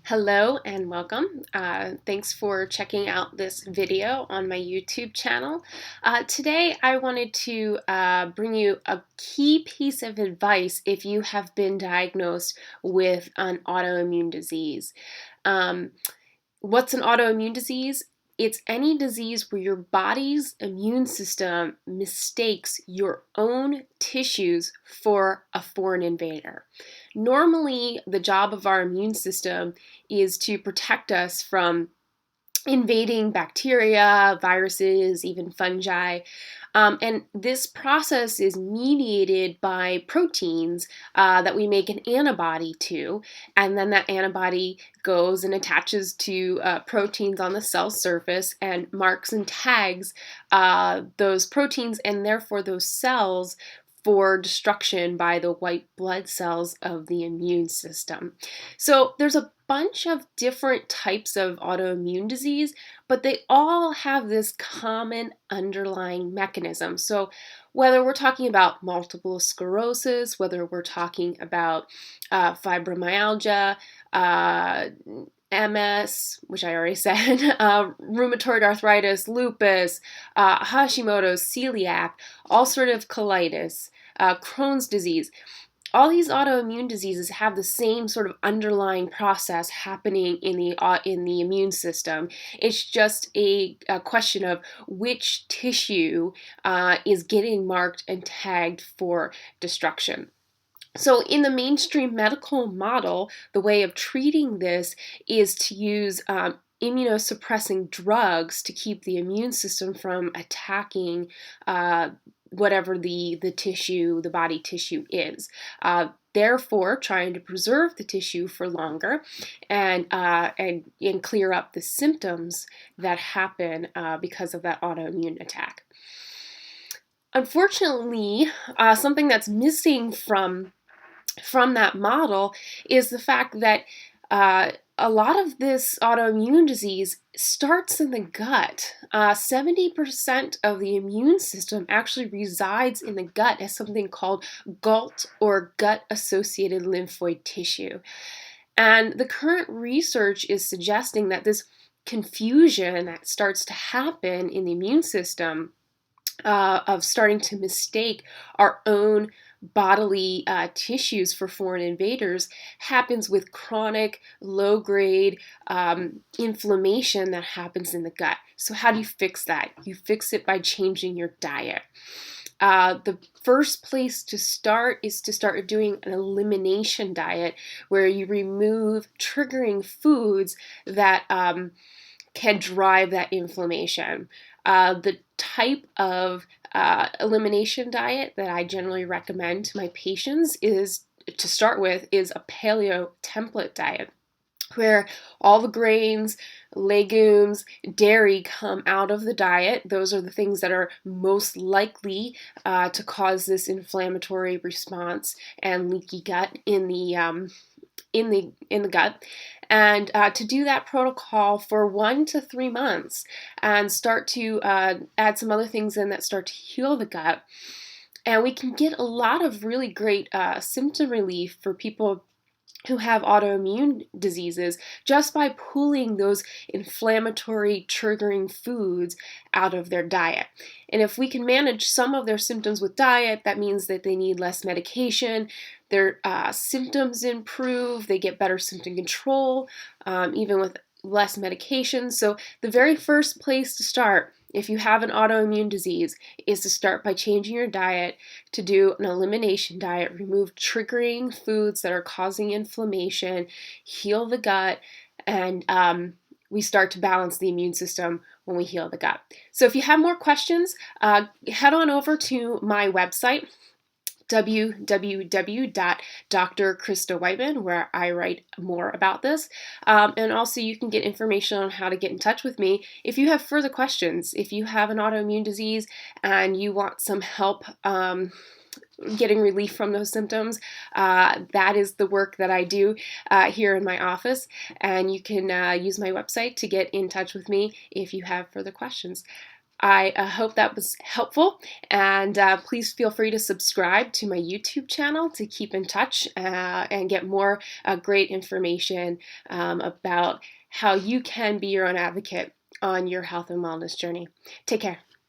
Hello and welcome. Thanks for checking out this video on my YouTube channel. Today I wanted to bring you a key piece of advice if you have been diagnosed with an autoimmune disease. What's an autoimmune disease? It's any disease where your body's immune system mistakes your own tissues for a foreign invader. Normally, the job of our immune system is to protect us from invading bacteria, viruses, even fungi. And this process is mediated by proteins that we make an antibody to, and then that antibody goes and attaches to proteins on the cell surface and marks and tags those proteins and therefore those cells for destruction by the white blood cells of the immune system. So there's a bunch of different types of autoimmune disease, but they all have this common underlying mechanism. So whether we're talking about multiple sclerosis, whether we're talking about fibromyalgia, MS, which I already said, rheumatoid arthritis, lupus, Hashimoto's, celiac, ulcerative colitis, Crohn's disease. All these autoimmune diseases have the same sort of underlying process happening in the immune system. It's just a question of which tissue is getting marked and tagged for destruction. So in the mainstream medical model, the way of treating this is to use immunosuppressing drugs to keep the immune system from attacking whatever the tissue, the body tissue is. Therefore, trying to preserve the tissue for longer and clear up the symptoms that happen because of that autoimmune attack. Unfortunately, something that's missing from that model is the fact that a lot of this autoimmune disease starts in the gut. 70% of the immune system actually resides in the gut as something called GALT, or gut-associated lymphoid tissue. And the current research is suggesting that this confusion that starts to happen in the immune system of starting to mistake our own bodily tissues for foreign invaders happens with chronic low-grade inflammation that happens in the gut. So how do you fix that? You fix it by changing your diet. The first place to start is to start doing an elimination diet where you remove triggering foods that can drive that inflammation. The type of elimination diet that I generally recommend to my patients is, to start with, is a Paleo template diet, where all the grains, legumes, dairy come out of the diet. Those are the things that are most likely to cause this inflammatory response and leaky gut in the gut. And to do that protocol for 1 to 3 months and start to add some other things in that start to heal the gut. And we can get a lot of really great symptom relief for people who have autoimmune diseases just by pulling those inflammatory triggering foods out of their diet. And if we can manage some of their symptoms with diet, that means that they need less medication, their symptoms improve, they get better symptom control, even with less medication. So the very first place to start, if you have an autoimmune disease, is to start by changing your diet, to do an elimination diet, remove triggering foods that are causing inflammation, heal the gut, and we start to balance the immune system when we heal the gut. So if you have more questions, head on over to my website, www.drkristawhiteman, where I write more about this. And also you can get information on how to get in touch with me if you have further questions. If you have an autoimmune disease and you want some help getting relief from those symptoms, that is the work that I do here in my office. And you can use my website to get in touch with me if you have further questions. I hope that was helpful, and please feel free to subscribe to my YouTube channel to keep in touch and get more great information about how you can be your own advocate on your health and wellness journey. Take care.